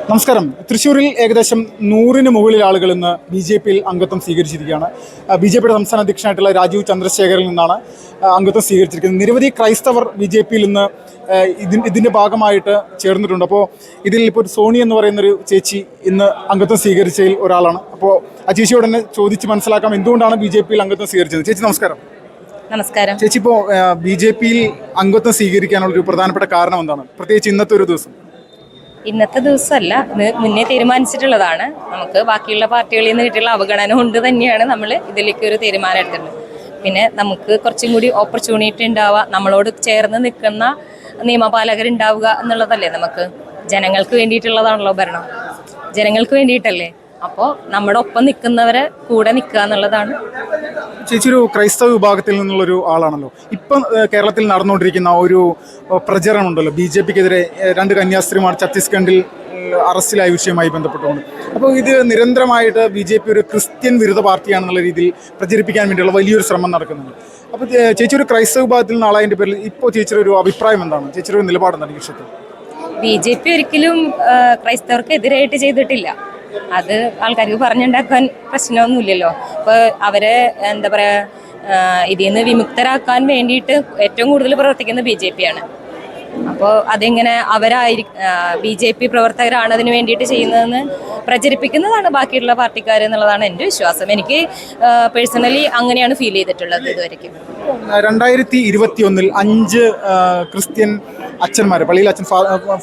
നമസ്കാരം. തൃശ്ശൂരിൽ ഏകദേശം 100-ന് മുകളിൽ ആളുകൾ ഇന്ന് ബി ജെ പിയിൽ അംഗത്വം സ്വീകരിച്ചിരിക്കുകയാണ്. ബി ജെ പിയുടെ സംസ്ഥാന അധ്യക്ഷനായിട്ടുള്ള രാജീവ് ചന്ദ്രശേഖറിൽ നിന്നാണ് അംഗത്വം സ്വീകരിച്ചിരിക്കുന്നത്. നിരവധി ക്രൈസ്തവർ ബി ജെ പിയിൽ ഇന്ന് ഇതിൻ്റെ ഭാഗമായിട്ട് ചേർന്നിട്ടുണ്ട്. അപ്പോൾ ഇതിൽ ഇപ്പോൾ സോണി എന്ന് പറയുന്നൊരു ചേച്ചി ഇന്ന് അംഗത്വം സ്വീകരിച്ചതിൽ ഒരാളാണ്. അപ്പോൾ ആ ചേച്ചിയോട് തന്നെ ചോദിച്ച് മനസ്സിലാക്കാം എന്തുകൊണ്ടാണ് ബി ജെ പിയിൽ അംഗത്വം സ്വീകരിച്ചത്. ചേച്ചി നമസ്കാരം. നമസ്കാരം. ചേച്ചി, ഇപ്പോൾ ബി ജെ പിയിൽ അംഗത്വം സ്വീകരിക്കാനുള്ളൊരു പ്രധാനപ്പെട്ട കാരണം എന്താണ്, പ്രത്യേകിച്ച് ഇന്നത്തെ ഒരു ദിവസം? ഇന്നത്തെ ദിവസമല്ല, മുന്നേ തീരുമാനിച്ചിട്ടുള്ളതാണ്. നമുക്ക് ബാക്കിയുള്ള പാർട്ടികളിൽ നിന്ന് കിട്ടിയുള്ള അവഗണന കൊണ്ട് തന്നെയാണ് നമ്മൾ ഇതിലേക്ക് ഒരു തീരുമാനം എടുത്തിട്ടുള്ളത്. പിന്നെ നമുക്ക് കുറച്ചും കൂടി ഓപ്പർച്യൂണിറ്റി ഉണ്ടാവുക, നമ്മളോട് ചേർന്ന് നിൽക്കുന്ന നിയമപാലകരുണ്ടാവുക എന്നുള്ളതല്ലേ. നമുക്ക് ജനങ്ങൾക്ക് വേണ്ടിയിട്ടുള്ളതാണല്ലോ ഭരണം, ജനങ്ങൾക്ക് വേണ്ടിയിട്ടല്ലേ. അപ്പോൾ നമ്മുടെ ഒപ്പം നിൽക്കുന്നവരെ കൂടെ നിൽക്കുക എന്നുള്ളതാണ്. ചേച്ചി ഒരു ക്രൈസ്തവ വിഭാഗത്തിൽ നിന്നുള്ളൊരു ആളാണല്ലോ. ഇപ്പം കേരളത്തിൽ നടന്നുകൊണ്ടിരിക്കുന്ന ഒരു പ്രചരണം ഉണ്ടല്ലോ, ബി ജെ പിക്കെതിരെ 2 കന്യാസ്ത്രീമാർ ഛത്തീസ്ഗഡിൽ അറസ്റ്റിലായ വിഷയവുമായി ബന്ധപ്പെട്ടുകൊണ്ട്. അപ്പോൾ ഇത് നിരന്തരമായിട്ട് ബി ജെ പി ഒരു ക്രിസ്ത്യൻ വിരുദ്ധ പാർട്ടിയാണെന്നുള്ള രീതിയിൽ പ്രചരിപ്പിക്കാൻ വേണ്ടിയുള്ള വലിയൊരു ശ്രമം നടക്കുന്നുണ്ട്. അപ്പോൾ ചേച്ചി ഒരു ക്രൈസ്തവ വിഭാഗത്തിൽ നിന്ന് ആളതിൻ്റെ പേരിൽ ഇപ്പോൾ ചേച്ചിയുടെ ഒരു അഭിപ്രായം എന്താണ്, ചേച്ചിയുടെ ഒരു നിലപാടെന്താണ് ഈ വിഷയത്തിൽ? ബി ജെ പി ഒരിക്കലും ക്രൈസ്തവർക്ക് എതിരായിട്ട് ചെയ്തിട്ടില്ല. അത് ആൾക്കാർക്ക് പറഞ്ഞുണ്ടാക്കാൻ പ്രശ്നമൊന്നുമില്ലല്ലോ. അപ്പോൾ അവരെ എന്താ പറയുക, ഇതിൽ നിന്ന് വിമുക്തരാക്കാൻ വേണ്ടിയിട്ട് ഏറ്റവും കൂടുതൽ പ്രവർത്തിക്കുന്നത് ബി ജെ പി ആണ്. അപ്പോൾ അതെങ്ങനെ ബി ജെ പി പ്രവർത്തകരാണ് അതിന് വേണ്ടിയിട്ട് ചെയ്യുന്നതെന്ന് പ്രചരിപ്പിക്കുന്നതാണ് ബാക്കിയുള്ള പാർട്ടിക്കാർ എന്നുള്ളതാണ് എൻ്റെ വിശ്വാസം. എനിക്ക് പേഴ്സണലി അങ്ങനെയാണ് ഫീൽ ചെയ്തിട്ടുള്ളത് ഇതുവരെയ്ക്കും. 2021 5 ക്രിസ്ത്യൻ അച്ഛന്മാരെ, പള്ളിയിലെ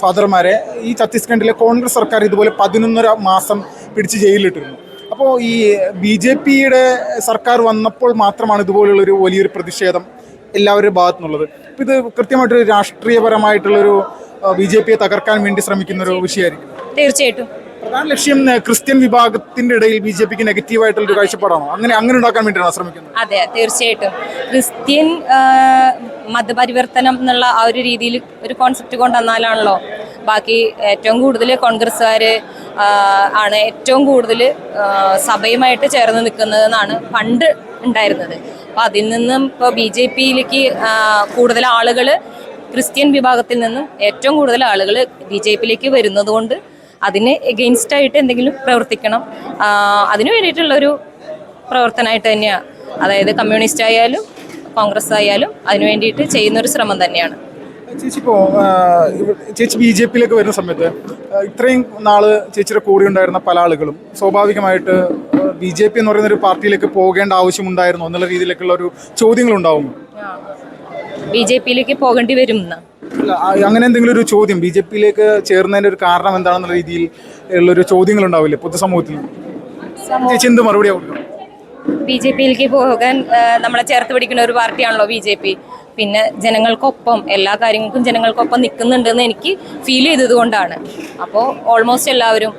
ഫാദർമാരെ ഈ ഛത്തീസ്ഗഡിലെ കോൺഗ്രസ് സർക്കാർ ഇതുപോലെ 11.5 മാസം പിടിച്ച് ജയിലിലിട്ടിരുന്നു. അപ്പോൾ ഈ ബി ജെ പിയുടെ സർക്കാർ വന്നപ്പോൾ മാത്രമാണ് ഇതുപോലുള്ളൊരു വലിയൊരു പ്രതിഷേധം എല്ലാവരുടെ ഭാഗത്തു നിന്നുള്ളത്. അപ്പോൾ ഇത് കൃത്യമായിട്ടൊരു രാഷ്ട്രീയപരമായിട്ടുള്ളൊരു ബി ജെ പിയെ തകർക്കാൻ വേണ്ടി ശ്രമിക്കുന്നൊരു വിഷയമായിരിക്കും. തീർച്ചയായിട്ടും പ്രധാന ലക്ഷ്യം ക്രിസ്ത്യൻ വിഭാഗത്തിന്റെ ഇടയിൽ ബി ജെ പിക്ക് നെഗറ്റീവായിട്ടുള്ളൊരു കാഴ്ചപ്പാടാണോ, അങ്ങനെ ഉണ്ടാക്കാൻ വേണ്ടിയാണ് ശ്രമിക്കുന്നത്? അതെ, തീർച്ചയായിട്ടും. ക്രിസ്ത്യൻ മതപരിവർത്തനം എന്നുള്ള ആ ഒരു രീതിയിൽ ഒരു കോൺസെപ്റ്റ് കൊണ്ടുവന്നാലാണല്ലോ ബാക്കി ഏറ്റവും കൂടുതൽ കോൺഗ്രസ്സുകാർ ആണ് ഏറ്റവും കൂടുതൽ സഭയുമായിട്ട് ചേർന്ന് നിൽക്കുന്നതെന്നാണ് പണ്ട് ഉണ്ടായിരുന്നത്. അപ്പോൾ അതിൽ നിന്നും ഇപ്പോൾ ബി ജെ പിയിലേക്ക് കൂടുതൽ ആളുകൾ, ക്രിസ്ത്യൻ വിഭാഗത്തിൽ നിന്നും ഏറ്റവും കൂടുതൽ ആളുകൾ ബി ജെ പിയിലേക്ക് വരുന്നത് കൊണ്ട് അതിന് എഗെയിൻസ്റ്റായിട്ട് എന്തെങ്കിലും പ്രവർത്തിക്കണം. അതിന് വേണ്ടിയിട്ടുള്ളൊരു പ്രവർത്തനമായിട്ട് തന്നെയാണ്, അതായത് കമ്മ്യൂണിസ്റ്റ് ആയാലും കോൺഗ്രസ് ആയാലും അതിനു വേണ്ടിയിട്ട് ചെയ്യുന്നൊരു ശ്രമം തന്നെയാണ്. ചേച്ചി ബി ജെ പിയിലേക്ക് വരുന്ന സമയത്ത് ഇത്രയും നാള് ചേച്ചിയുടെ കൂടെ ഉണ്ടായിരുന്ന പല ആളുകളും സ്വാഭാവികമായിട്ട് ബി ജെ പി എന്ന് പറയുന്ന ഒരു പാർട്ടിയിലേക്ക് പോകേണ്ട ആവശ്യമുണ്ടായിരുന്നു എന്നുള്ള രീതിയിലേക്കുള്ള ഒരു ചോദ്യങ്ങളുണ്ടാവും. ബി ജെ പിയിലേക്ക് പോകേണ്ടി വരും അങ്ങനെ എന്തെങ്കിലും ഒരു ചോദ്യം, ബി ജെ പിയിലേക്ക് ചേർന്നതിൻ്റെ ഒരു കാരണം എന്താണെന്നുള്ള രീതിയിൽ ഉള്ളൊരു ചോദ്യങ്ങൾ ഉണ്ടാവില്ലേ പൊതുസമൂഹത്തിൽ? ചേച്ചി എന്ത് മറുപടി ആവും? ബി ജെ പിയിലേക്ക് പോകാൻ നമ്മളെ ചേർത്ത് പിടിക്കുന്ന ഒരു പാർട്ടിയാണല്ലോ ബി ജെ പി. പിന്നെ ജനങ്ങൾക്കൊപ്പം എല്ലാ കാര്യങ്ങൾക്കും ജനങ്ങൾക്കൊപ്പം നിൽക്കുന്നുണ്ടെന്ന് എനിക്ക് ഫീൽ ചെയ്തത് കൊണ്ടാണ്. അപ്പോൾ ഓൾമോസ്റ്റ് എല്ലാവരും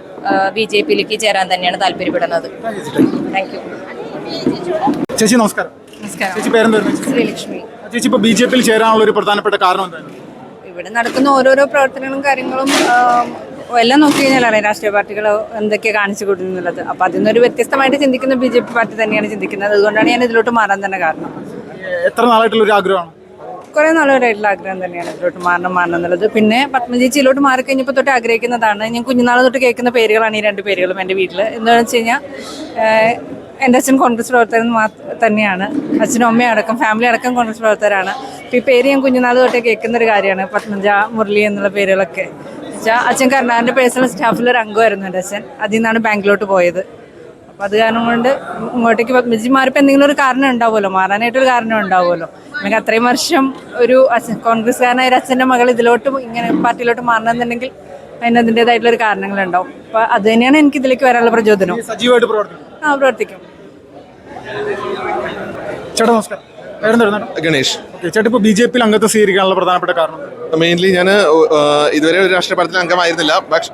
ബി ജെ പിയിലേക്ക് ചേരാൻ തന്നെയാണ് താല്പര്യപ്പെടുന്നത്. Thank you. ചേച്ചി നമസ്കാരം. ചേച്ചി പേരെന്തായിരുന്നു? ശ്രീലക്ഷ്മി. ചേച്ചി ഇപ്പോൾ ബി ജെ പിയിൽ ചേരാനുള്ള ഒരു പ്രധാനപ്പെട്ട കാരണം എന്താണ്? ഇവിടെ നടക്കുന്ന ഓരോരോ പ്രവർത്തനങ്ങളും കാര്യങ്ങളും എല്ലാം നോക്കി കഴിഞ്ഞാൽ അറിയാം രാഷ്ട്രീയ പാർട്ടികൾ എന്തൊക്കെയാണ് കാണിച്ചു കൊടുക്കുന്നുള്ളത്. അപ്പോൾ അതിൽ നിന്നൊരു വ്യത്യസ്തമായിട്ട് ചിന്തിക്കുന്ന ബി ജെ പി പാർട്ടി തന്നെയാണ് ചിന്തിക്കുന്നത്. അതുകൊണ്ടാണ് ഞാൻ ഇതിലോട്ട് മാറാൻ തന്നെ കാരണം. എത്ര നാളായിട്ടുള്ളൊരു ആഗ്രഹമാണ്? കുറേ നാളുകളായിട്ടുള്ള ആഗ്രഹം തന്നെയാണ് ഇതിലോട്ട് മാറണം എന്നുള്ളത്. പിന്നെ പത്മജിച്ചിയിലോട്ട് മാറിക്കഴിഞ്ഞപ്പോൾ തൊട്ട് ആഗ്രഹിക്കുന്നതാണ്. ഞാൻ കുഞ്ഞുനാൾ തൊട്ട് കേൾക്കുന്ന പേരുകളാണ് ഈ 2 പേരുകളും എൻ്റെ വീട്ടിൽ. എന്താണെന്ന് വെച്ച് കഴിഞ്ഞാൽ എൻ്റെ അച്ഛൻ കോൺഗ്രസ് പ്രവർത്തകൻ തന്നെയാണ്, അച്ഛനും അമ്മയും അടക്കം ഫാമിലി അടക്കം കോൺഗ്രസ് പ്രവർത്തകരാണ്. അപ്പോൾ ഈ പേര് ഞാൻ കുഞ്ഞുനാൾ തൊട്ടേ കേൾക്കുന്നൊരു കാര്യമാണ്, പത്മജ, മുരളി എന്നുള്ള പേരുകളൊക്കെ. അച്ഛൻ കരുണാകരൻ്റെ പേഴ്സണൽ സ്റ്റാഫിലൊരു അംഗമായിരുന്നു എൻ്റെ അച്ഛൻ. അതിൽ നിന്നാണ് ബാങ്കിലോട്ട് പോയത്. അപ്പോൾ അത് കാരണം കൊണ്ട് ഇങ്ങോട്ടേക്ക് പത്മജി മാറിപ്പോൾ എന്തെങ്കിലും ഒരു കാരണം ഉണ്ടാവുമല്ലോ, മാറാനായിട്ടൊരു കാരണം ഉണ്ടാവുമല്ലോ. അല്ലെങ്കിൽ അത്രയും വർഷം ഒരു കോൺഗ്രസ്സുകാരനായ ഒരു അച്ഛൻ്റെ മകൾ ഇതിലോട്ട് ഇങ്ങനെ പാർട്ടിയിലോട്ട് മാറണമെന്നുണ്ടെങ്കിൽ അതിന് അതിൻ്റെതായിട്ടുള്ളൊരു കാരണങ്ങളുണ്ടാവും. അപ്പോൾ അത് തന്നെയാണ് എനിക്ക് ഇതിലേക്ക് വരാനുള്ള പ്രചോദനം. സജീവമായിട്ട് പ്രവർത്തിക്കും. ചേട്ടാ നമസ്കാരം. ഗണേഷ്. ചേട്ടാ ഇപ്പോൾ ബി ജെ പിയിൽ അംഗത്വം സ്വീകരിക്കാനുള്ള പ്രധാനപ്പെട്ട കാരണം? മെയിൻലി ഞാൻ ഇതുവരെ ഒരു രാഷ്ട്രീയ പാർട്ടിയിൽ അംഗമായിരുന്നില്ല. പക്ഷേ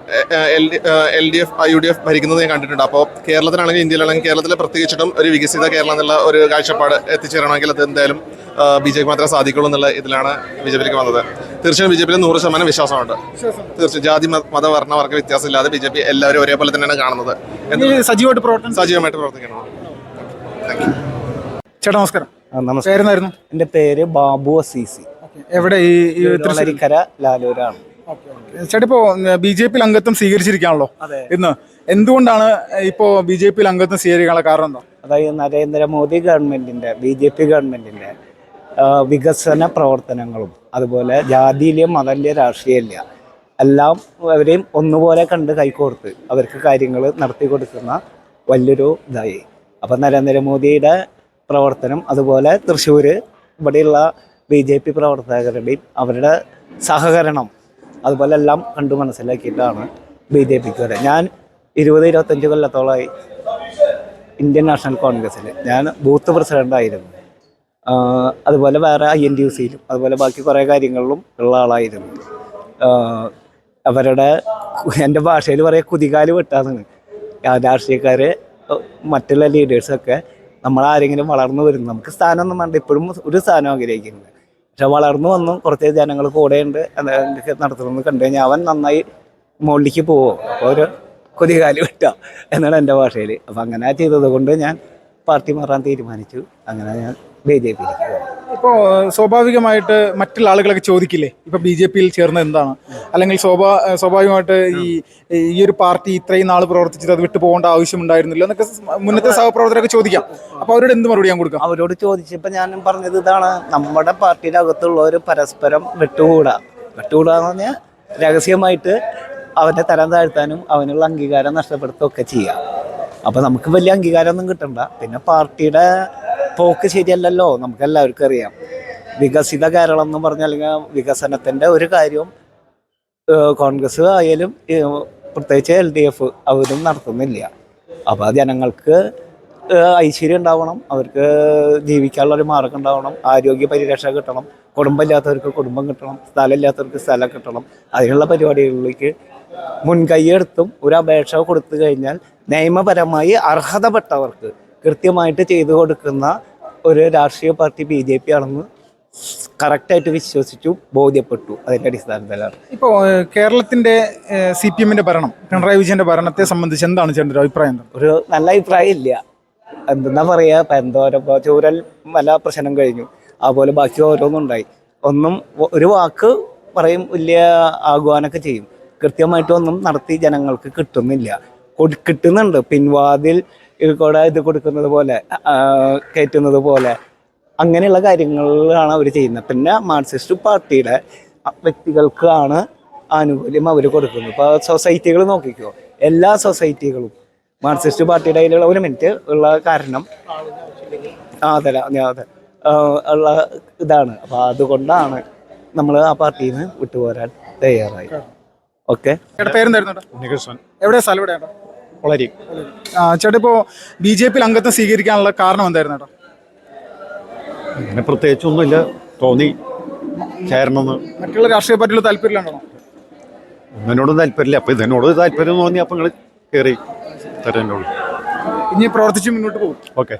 LDF UDF ഭരിക്കുന്നത് ഞാൻ കണ്ടിട്ടുണ്ട്. അപ്പോൾ കേരളത്തിലാണെങ്കിൽ ഇന്ത്യയിലാണെങ്കിൽ കേരളത്തിൽ പ്രത്യേകിച്ചിട്ടും ഒരു വികസിത കേരളം എന്നുള്ള ഒരു കാഴ്ചപ്പാട് എത്തിച്ചേരണമെങ്കിൽ അത് എന്തായാലും ബി ജെ പി മാത്രമേ സാധിക്കുള്ളൂ എന്നുള്ള ഇതിലാണ് ബി ജെ പിയിലേക്ക് വന്നത്. തീർച്ചയായും ബി ജെ പിയിൽ 100% വിശ്വാസമുണ്ട്. തീർച്ചയായും ജാതി മത വർണ്ണ വർഗ്ഗ വ്യത്യാസമില്ലാതെ ബി ജെ പി എല്ലാവരും ഒരേപോലെ തന്നെയാണ് കാണുന്നത്. സജീവമായിട്ട് പ്രവർത്തിക്കണം. ചേട്ടാ നമസ്കാരം. നമസ്കാരം. എൻ്റെ പേര് ബാബു അസീസി. എവിടെ? ഈ തൃശ്ശൂരിക്കര ലാലൂരാണ്. ചേട്ടാ ഇപ്പോൾ BJP അംഗത്വം സ്വീകരിച്ചിരിക്കുകയാണല്ലോ ഇന്ന്. എന്തുകൊണ്ടാണ് ഇപ്പോൾ BJP അംഗത്വം സ്വീകരിക്കാനുള്ള കാരണം എന്താ? അതായത് നരേന്ദ്രമോദി ഗവൺമെൻറ്റിൻ്റെ BJP ഗവൺമെൻറ്റിൻ്റെ വികസന പ്രവർത്തനങ്ങളും അതുപോലെ ജാതിയിലെ മതത്തിലെ രാഷ്ട്രീയമില്ല എല്ലാം അവരെയും ഒന്നുപോലെ കണ്ട് കൈകോർത്ത് അവർക്ക് കാര്യങ്ങൾ നടത്തി കൊടുക്കുന്ന വലിയൊരു ഇതായി. അപ്പം നരേന്ദ്രമോദിയുടെ പ്രവർത്തനം അതുപോലെ തൃശ്ശൂർ ഇവിടെയുള്ള BJP പ്രവർത്തകരുടെയും അവരുടെ സഹകരണം അതുപോലെ എല്ലാം കണ്ടു മനസ്സിലാക്കിയിട്ടാണ് BJPക്ക് വരെ. ഞാൻ 20-25 കൊല്ലത്തോളമായി ഇന്ത്യൻ നാഷണൽ കോൺഗ്രസ്സിൽ ഞാൻ ബൂത്ത് പ്രസിഡൻ്റായിരുന്നു. അതുപോലെ വേറെ INTUCയിലും അതുപോലെ ബാക്കി കുറേ കാര്യങ്ങളിലും ഉള്ള ആളായിരുന്നു. അവരുടെ എൻ്റെ ഭാഷയിൽ പറയുക കുതികാല് വെട്ടാന്നാണ്. രാഷ്ട്രീയക്കാർ മറ്റുള്ള ലീഡേഴ്സൊക്കെ നമ്മളാരെങ്കിലും വളർന്നു വരുന്നു, നമുക്ക് സ്ഥാനമൊന്നും വേണ്ട, ഇപ്പോഴും ഒരു സ്ഥാനം ആഗ്രഹിക്കുന്നത്. പക്ഷെ വളർന്നു വന്നു കുറച്ച് ജനങ്ങൾ കൂടെയുണ്ട് നടത്തുന്നത് കണ്ടു കഴിഞ്ഞാൽ അവൻ നന്നായി മുകളിലേക്ക് പോവോ, അപ്പോൾ ഒരു കുതികാല് വെട്ടാം എന്നാണ് എൻ്റെ ഭാഷയിൽ. അപ്പം അങ്ങനെ ചെയ്തത് കൊണ്ട് ഞാൻ പാർട്ടി മാറാൻ തീരുമാനിച്ചു. അങ്ങനെ ഞാൻ BJPയിലേക്ക് പോകും. ഇപ്പോൾ സ്വാഭാവികമായിട്ട് മറ്റുള്ള ആളുകളൊക്കെ ചോദിക്കില്ലേ ഇപ്പോൾ BJPയിൽ ചേർന്നത് എന്താണ്, അല്ലെങ്കിൽ സ്വാഭാവികമായിട്ട് ഈ ഒരു പാർട്ടി ഇത്രയും നാൾ പ്രവർത്തിച്ചത് അത് വിട്ടു പോകേണ്ട ആവശ്യമുണ്ടായിരുന്നില്ല എന്നൊക്കെ മുന്നത്തെ സഹപ്രവർത്തകരൊക്കെ ചോദിക്കാം. അപ്പോൾ അവരോട് എന്ത് മറുപടി ഞാൻ കൊടുക്കാം? അവരോട് ചോദിച്ചപ്പോൾ ഞാൻ പറഞ്ഞത് ഇതാണ്, നമ്മുടെ പാർട്ടിയുടെ അകത്തുള്ളവർ പരസ്പരം വിട്ടുകൂടാന്ന് പറഞ്ഞാൽ രഹസ്യമായിട്ട് അവനെ തരം താഴ്ത്താനും അവനുള്ള അംഗീകാരം നഷ്ടപ്പെടുത്തുകയൊക്കെ ചെയ്യാം. അപ്പോൾ നമുക്ക് വലിയ അംഗീകാരമൊന്നും കിട്ടണ്ട. പിന്നെ പാർട്ടിയുടെ പോക്ക് ശരിയല്ലല്ലോ, നമുക്കെല്ലാവർക്കും അറിയാം. വികസിത കേരളം എന്ന് പറഞ്ഞാൽ അല്ലെങ്കിൽ വികസനത്തിൻ്റെ ഒരു കാര്യവും കോൺഗ്രസ് ആയാലും പ്രത്യേകിച്ച് LDF അവരും നടത്തുന്നില്ല. അപ്പോൾ ജനങ്ങൾക്ക് ഐശ്വര്യം ഉണ്ടാവണം, അവർക്ക് ജീവിക്കാനുള്ളൊരു മാർഗം ഉണ്ടാവണം, ആരോഗ്യ പരിരക്ഷ കിട്ടണം, കുടുംബമില്ലാത്തവർക്ക് കുടുംബം കിട്ടണം, സ്ഥലമില്ലാത്തവർക്ക് സ്ഥലം കിട്ടണം. അതിനുള്ള പരിപാടികളിലേക്ക് മുൻകൈയെടുത്തും ഒരു അപേക്ഷ കൊടുത്തു കഴിഞ്ഞാൽ നിയമപരമായി അർഹതപ്പെട്ടവർക്ക് കൃത്യമായിട്ട് ചെയ്തു കൊടുക്കുന്ന ഒരു രാഷ്ട്രീയ പാർട്ടി BJP ആണെന്ന് കറക്റ്റായിട്ട് വിശ്വസിച്ചു, ബോധ്യപ്പെട്ടു. അതിൻ്റെ അടിസ്ഥാനത്തിലാണ് ഇപ്പോൾ കേരളത്തിൻ്റെ CPM ഭരണം, പിണറായി വിജയൻ്റെ ഭരണത്തെ സംബന്ധിച്ച് എന്താണ് ചേട്ടൻ്റെ അഭിപ്രായം? ഒരു നല്ല അഭിപ്രായം ഇല്ല. എന്തെന്നാ പറയുക, ഇപ്പം എന്തോരം ഇപ്പോൾ ചൂരൽ മല പ്രശ്നം കഴിഞ്ഞു, അതുപോലെ ബാക്കി ഓരോന്നുണ്ടായി. ഒരു വാക്ക് പറയും, വലിയ ആഹ്വാനമൊക്കെ ചെയ്യും, കൃത്യമായിട്ടൊന്നും നടത്തി ജനങ്ങൾക്ക് കിട്ടുന്നില്ല. കിട്ടുന്നുണ്ട്, പിൻവാതിൽ കൂടെ ഇത് കൊടുക്കുന്നത് പോലെ കയറ്റുന്നത് പോലെ അങ്ങനെയുള്ള കാര്യങ്ങളാണ് അവർ ചെയ്യുന്നത്. പിന്നെ മാർക്സിസ്റ്റ് പാർട്ടിയുടെ വ്യക്തികൾക്കാണ് ആനുകൂല്യം അവർ കൊടുക്കുന്നത്. ഇപ്പോൾ സൊസൈറ്റികൾ നോക്കിക്കോ, എല്ലാ സൊസൈറ്റികളും മാർക്സിസ്റ്റ് പാർട്ടിയുടെ കയ്യിലുള്ള ഒരു മിനിറ്റ് ഉള്ള കാരണം അതെ ഉള്ള ഇതാണ്. അപ്പോൾ അതുകൊണ്ടാണ് നമ്മൾ ആ പാർട്ടിയിൽ നിന്ന് വിട്ടുപോരാൻ തയ്യാറായി. ഓക്കെ. പേരെന്തായിരുന്നു? എവിടെ സ്ഥലം? എവിടെയാണ്? ചേട്ടാ ഇപ്പോൾ BJP അംഗത്വം സ്വീകരിക്കാനുള്ള കാരണം എന്തായിരുന്നു ചേട്ടാ? അങ്ങനെ പ്രത്യേകിച്ചൊന്നുമില്ല, തോന്നി ചേരണമെന്ന്. മറ്റുള്ള രാഷ്ട്രീയ പാർട്ടികൾ താല്പര്യമില്ലാണ്ടോ? ഒന്നിനോടും താല്പര്യമില്ല, അപ്പം ഇതിനോട് താല്പര്യം തോന്നി അപ്പം നിങ്ങൾ കയറി തരാനുള്ളൂ. ഇനി പ്രവർത്തിച്ച് മുന്നോട്ട് പോകും. ഓക്കെ.